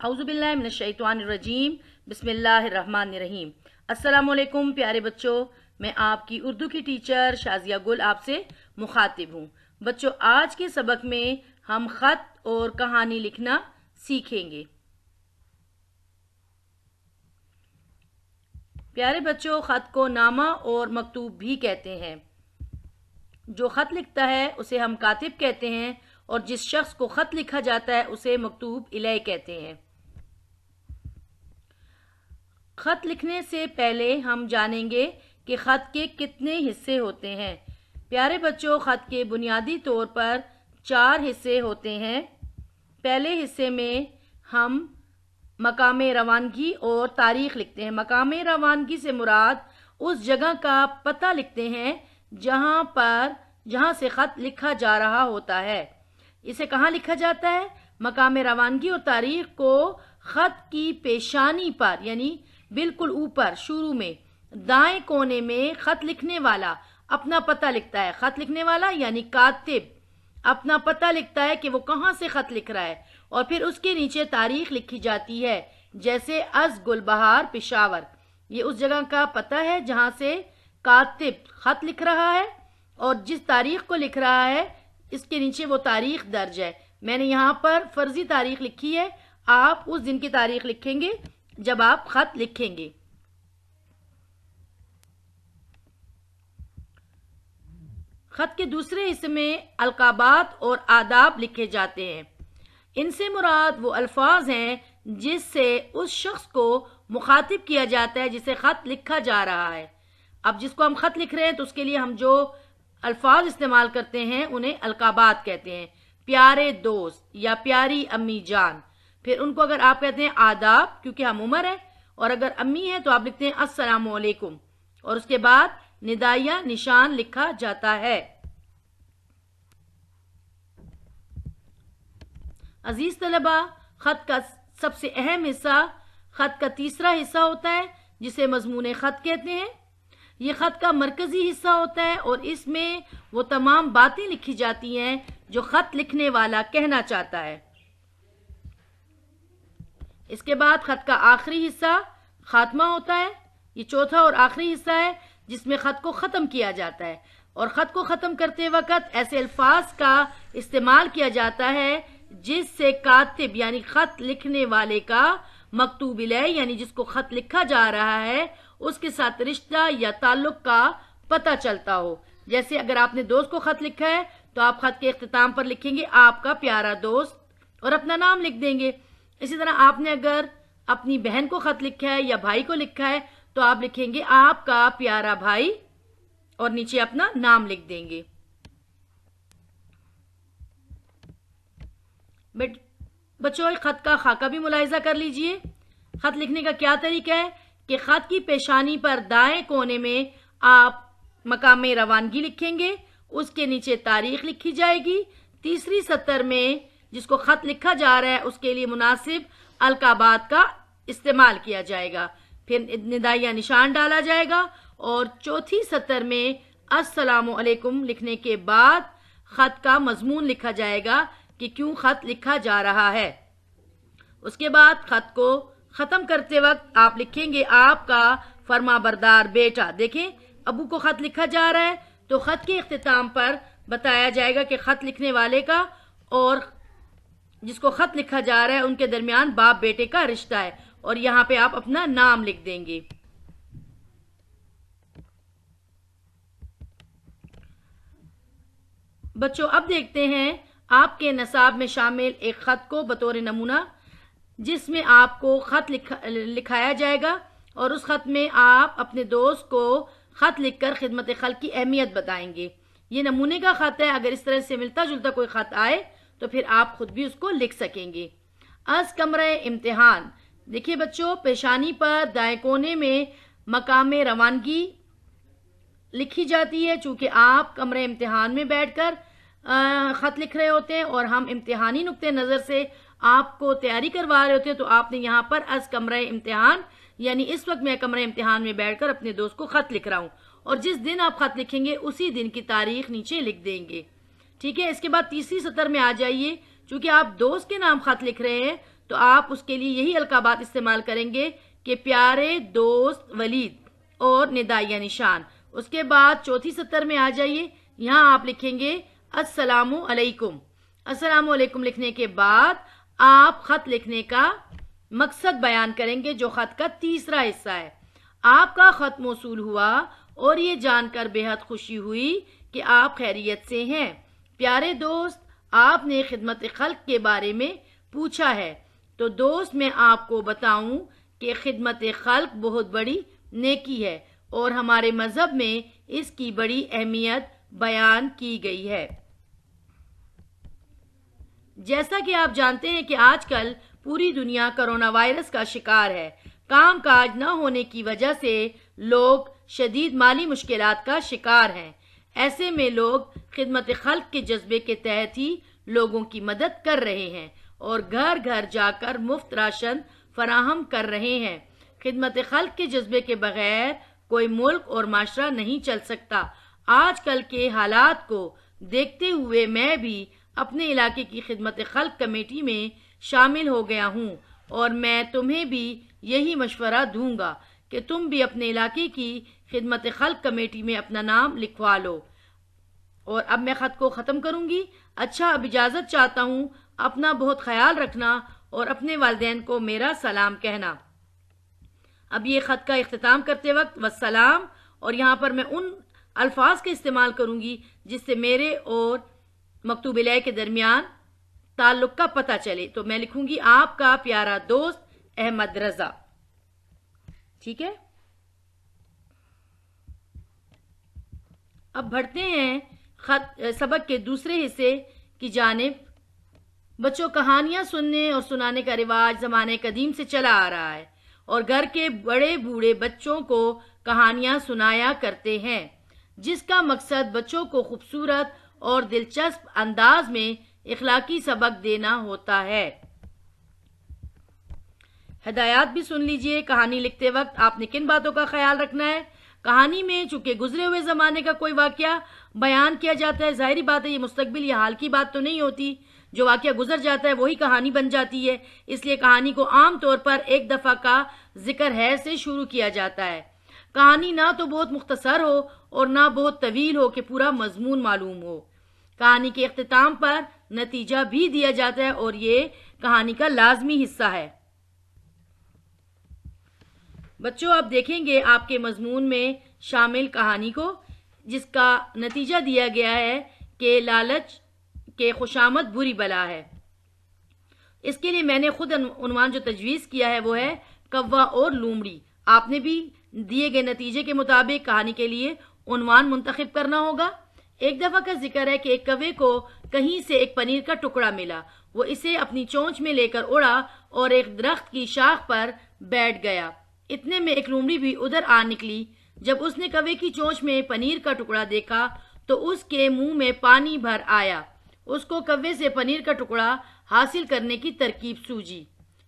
औज़ुबिल्लाहि मिनश्शैतानिर्रजीम बिस्मिल्लाहिर्रहमानिर्रहीम। अस्सलामुअलैकुम प्यारे बच्चों, मैं आपकी उर्दू की टीचर शाजिया गुल आपसे मुखातिब हूँ। बच्चों, आज के सबक में हम ख़त और कहानी लिखना सीखेंगे। प्यारे बच्चों, ख़त को नामा और मकतूब भी कहते हैं। जो ख़त लिखता है उसे हम कातिब कहते हैं और जिस शख्स को ख़त लिखा जाता है उसे मकतूब इलैह कहते हैं। ख़त लिखने से पहले हम जानेंगे कि ख़त के कितने हिस्से होते हैं। प्यारे बच्चों, ख़त के बुनियादी तौर पर 4 हिस्से होते हैं। पहले हिस्से में हम मकामे रवानगी और तारीख़ लिखते हैं। मकामे रवानगी से मुराद उस जगह का पता लिखते हैं जहाँ से ख़त लिखा जा रहा होता है। इसे कहाँ लिखा जाता है? मकामे रवानगी और तारीख़ को ख़त की पेशानी पर, यानी बिल्कुल ऊपर शुरू में दाएं कोने में ख़त लिखने वाला अपना पता लिखता है। ख़त लिखने वाला यानी कातिब अपना पता लिखता है कि वो कहाँ से ख़त लिख रहा है, और फिर उसके नीचे तारीख़ लिखी जाती है। जैसे अज गुलबहार पेशावर, ये उस जगह का पता है जहाँ से कातिब ख़त लिख रहा है, और जिस तारीख़ को लिख रहा है इसके नीचे वो तारीख़ दर्ज है। मैंने यहाँ पर फ़र्ज़ी तारीख़ लिखी है, आप उस दिन की तारीख़ लिखेंगे जब आप ख़त लिखेंगे। ख़त के दूसरे हिस्से में अलकाबात और आदाब लिखे जाते हैं। इनसे मुराद वो अल्फाज हैं जिससे उस शख्स को मुखातिब किया जाता है जिसे ख़त लिखा जा रहा है। अब जिसको हम ख़त लिख रहे हैं तो उसके लिए हम जो अल्फाज इस्तेमाल करते हैं उन्हें अलकाबात कहते हैं। प्यारे दोस्त या प्यारी अम्मी जान। फिर उनको अगर आप कहते हैं आदाब, क्योंकि हम उमर है, और अगर अम्मी है तो आप लिखते हैं अस्सलामु अलैकुम, और उसके बाद निदाया निशान लिखा जाता है। अजीज तलबा, ख़त का सबसे अहम हिस्सा ख़त का तीसरा हिस्सा होता है जिसे मज़मून ख़त कहते हैं। ये ख़त का मरकज़ी हिस्सा होता है और इसमें वो तमाम बातें लिखी जाती हैं जो ख़त लिखने वाला कहना चाहता है। इसके बाद ख़त का आखिरी हिस्सा खात्मा होता है। ये चौथा और आखिरी हिस्सा है जिसमें ख़त को ख़त्म किया जाता है, और ख़त को ख़त्म करते वक़्त ऐसे अल्फाज का इस्तेमाल किया जाता है जिससे कातिब यानी ख़त लिखने वाले का मकतूब इलैह यानी जिसको ख़त लिखा जा रहा है उसके साथ रिश्ता या ताल्लुक़ का पता चलता हो। जैसे अगर आपने दोस्त को ख़त लिखा है तो आप ख़त के इख्तिताम पर लिखेंगे आपका प्यारा दोस्त और अपना नाम लिख देंगे। इसी तरह आपने अगर अपनी बहन को ख़त लिखा है या भाई को लिखा है तो आप लिखेंगे आपका प्यारा भाई और नीचे अपना नाम लिख देंगे। बच्चों, ख़त का खाका भी मुलाहिजा कर लीजिए। ख़त लिखने का क्या तरीका है कि ख़त की पेशानी पर दाएं कोने में आप मकामे रवानगी लिखेंगे, उसके नीचे तारीख़ लिखी जाएगी। तीसरी सतर में जिसको ख़त लिखा जा रहा है उसके लिए मुनासिब अलकाबात का इस्तेमाल किया जाएगा, फिर निदाइया निशान डाला जाएगा, और चौथी सतर में अस्सलामु अलैकुम लिखने के बाद ख़त का मज़मून लिखा जाएगा कि क्यों ख़त लिखा जा रहा है। उसके बाद ख़त को ख़त्म करते वक्त आप लिखेंगे आपका फर्मा बरदार बेटा। देखें, अबू को ख़त लिखा जा रहा है तो ख़त के इख्तिताम पर बताया जाएगा कि ख़त लिखने वाले का और जिसको ख़त लिखा जा रहा है उनके दरमियान बाप बेटे का रिश्ता है, और यहाँ पे आप अपना नाम लिख देंगे। बच्चों, अब देखते हैं आपके नसाब में शामिल एक ख़त को बतौर नमूना, जिसमें आपको ख़त लिखाया जाएगा और उस ख़त में आप अपने दोस्त को ख़त लिखकर खिदमत खल्क़ की अहमियत बताएंगे। ये नमूने का ख़त है, अगर इस तरह से मिलता जुलता कोई ख़त आए तो फिर आप खुद भी उसको लिख सकेंगे। अज कमरे इम्तिहान। देखिए बच्चों, पेशानी पर दाएं कोने में मकामे रवानगी लिखी जाती है। चूँकि आप कमरे इम्तिहान में बैठकर ख़त लिख रहे होते हैं और हम इम्तिहानी नुक्ते नज़र से आपको तैयारी करवा रहे होते हैं, तो आपने यहाँ पर अज कमरे इम्तिहान यानी इस वक्त मैं कमरे इम्तिहान में बैठकर अपने दोस्त को ख़त लिख रहा हूँ, और जिस दिन आप ख़त लिखेंगे उसी दिन की तारीख़ नीचे लिख देंगे। ठीक है। इसके बाद तीसरी सतर में आ जाइए। चूंकि आप दोस्त के नाम ख़त लिख रहे हैं तो تو آپ اس کے لیے یہی القابات استعمال کریں گے کہ پیارے دوست ولید اور ندائیہ نشان. اس کے بعد چوتھی سطر میں آ جائیے. یہاں آپ لکھیں گے السلام علیکم. السلام علیکم لکھنے کے بعد آپ خط لکھنے کا مقصد بیان کریں گے جو خط کا تیسرا حصہ ہے. آپ کا خط موصول ہوا اور یہ جان کر بے حد خوشی ہوئی کہ آپ خیریت سے ہیں. پیارے دوست، آپ نے خدمت خلق کے بارے میں پوچھا ہے تو دوست میں آپ کو بتاؤں کہ خدمت خلق بہت بڑی نیکی ہے اور ہمارے مذہب میں اس کی بڑی اہمیت بیان کی گئی ہے. جیسا کہ آپ جانتے ہیں کہ آج کل پوری دنیا کرونا وائرس کا شکار ہے. کام کاج نہ ہونے کی وجہ سے لوگ شدید مالی مشکلات کا شکار ہیں. ایسے میں لوگ خدمت خلق کے جذبے کے تحت ہی لوگوں کی مدد کر رہے ہیں اور گھر گھر جا کر مفت راشن فراہم کر رہے ہیں. خدمت خلق کے جذبے کے بغیر کوئی ملک اور معاشرہ نہیں چل سکتا. آج کل کے حالات کو دیکھتے ہوئے میں بھی اپنے علاقے کی خدمت خلق کمیٹی میں شامل ہو گیا ہوں اور میں تمہیں بھی یہی مشورہ دوں گا کہ تم بھی اپنے علاقے کی خدمت خلق کمیٹی میں اپنا نام لکھوا لو. اور اب میں خط کو ختم کروں گی. اچھا، اب اجازت چاہتا ہوں. اپنا بہت خیال رکھنا اور اپنے والدین کو میرا سلام کہنا. اب یہ خط کا اختتام کرتے وقت والسلام، اور یہاں پر میں ان الفاظ کا استعمال کروں گی جس سے میرے اور مکتوب الیہ کے درمیان تعلق کا پتہ چلے. تو میں لکھوں گی آپ کا پیارا دوست احمد رضا. ٹھیک ہے، اب بڑھتے ہیں سبق کے دوسرے حصے کی جانب. بچوں، کہانیاں سننے اور سنانے کا رواج زمانے قدیم سے چلا آ رہا ہے اور گھر کے بڑے بوڑھے بچوں کو کہانیاں سنایا کرتے ہیں جس کا مقصد بچوں کو خوبصورت اور دلچسپ انداز میں اخلاقی سبق دینا ہوتا ہے. ہدایات بھی سن لیجئے. کہانی لکھتے وقت آپ نے کن باتوں کا خیال رکھنا ہے؟ کہانی میں چونکہ گزرے ہوئے زمانے کا کوئی واقعہ بیان کیا جاتا ہے، ظاہری بات ہے یہ مستقبل یا حال کی بات تو نہیں ہوتی. جو واقعہ گزر جاتا ہے وہی کہانی بن جاتی ہے. اس لیے کہانی کو عام طور پر ایک دفعہ کا ذکر ہے سے شروع کیا جاتا ہے. کہانی نہ تو بہت مختصر ہو اور نہ بہت طویل ہو کہ پورا مضمون معلوم ہو. کہانی کے اختتام پر نتیجہ بھی دیا جاتا ہے اور یہ کہانی کا لازمی حصہ ہے. بچوں، آپ دیکھیں گے آپ کے مضمون میں شامل کہانی کو جس کا نتیجہ دیا گیا ہے کہ لالچ کے خوشامد بری بلا ہے. اس کے لیے میں نے خود عنوان جو تجویز کیا ہے وہ ہے کوا اور لومڑی. آپ نے بھی دیے گئے نتیجے کے مطابق کہانی کے لیے عنوان منتخب کرنا ہوگا. ایک دفعہ کا ذکر ہے کہ ایک کوے کو کہیں سے ایک پنیر کا ٹکڑا ملا. وہ اسے اپنی چونچ میں لے کر اڑا اور ایک درخت کی شاخ پر بیٹھ گیا. اتنے میں ایک لومڑی بھی ادھر آ نکلی. جب اس نے کوے کی چونچ میں پنیر کا ٹکڑا دیکھا تو اس کے منہ میں پانی بھر آیا. اس کو کوے سے پنیر کا ٹکڑا حاصل کرنے کی ترکیب سوجی.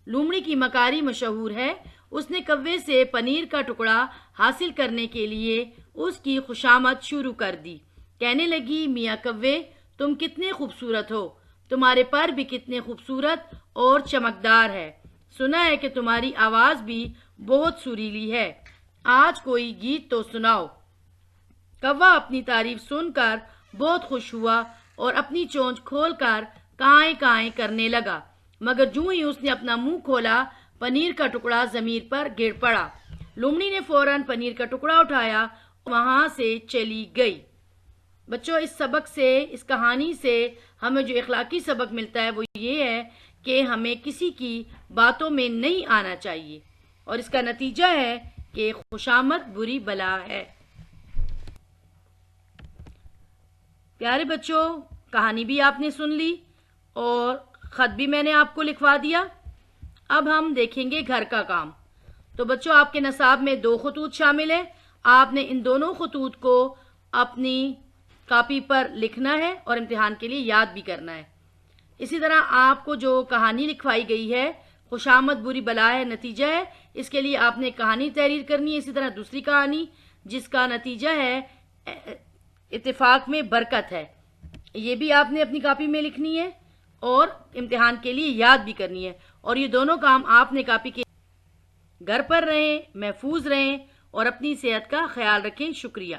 لومڑی کی مکاری مشہور ہے. اس نے کوے سے پنیر کا ٹکڑا حاصل کرنے کے لیے اس کی خوشامد شروع کر دی. کہنے لگی، میاں کوے، تم کتنے خوبصورت ہو. تمہارے پر بھی کتنے خوبصورت اور چمکدار ہے. سنا ہے کہ تمہاری آواز بھی بہت سریلی ہے. آج کوئی گیت تو سناؤ. کوا اپنی تعریف سن کر بہت خوش ہوا اور اپنی چونچ کھول کر کائیں کائیں کرنے لگا، مگر جو ہی اس نے اپنا منہ کھولا پنیر کا ٹکڑا زمین پر گر پڑا. لومڑی نے فوراً پنیر کا ٹکڑا اٹھایا، وہاں سے چلی گئی. بچوں، اس سبق سے، اس کہانی سے ہمیں جو اخلاقی سبق ملتا ہے وہ یہ ہے کہ ہمیں کسی کی باتوں میں نہیں آنا چاہیے اور اس کا نتیجہ ہے کہ خوشامد بری بلا ہے. پیارے بچوں، کہانی بھی آپ نے سن لی اور خط بھی میں نے آپ کو لکھوا دیا. اب ہم دیکھیں گے گھر کا کام. تو بچوں، آپ کے نصاب میں 2 خطوط شامل ہیں. آپ نے ان دونوں خطوط کو اپنی کاپی پر لکھنا ہے اور امتحان کے لیے یاد بھی کرنا ہے. اسی طرح آپ کو جو کہانی لکھوائی گئی ہے خوشامد بری بلا ہے نتیجہ ہے، اس کے لیے آپ نے کہانی تحریر کرنی ہے. اسی طرح دوسری کہانی جس کا نتیجہ ہے اتفاق میں برکت ہے، یہ بھی آپ نے اپنی کاپی میں لکھنی ہے. اور امتحان کے لیے یاد بھی کرنی ہے، اور یہ دونوں کام آپ نے کاپی کے گھر پر رہیں، محفوظ رہیں اور اپنی صحت کا خیال رکھیں۔ شکریہ۔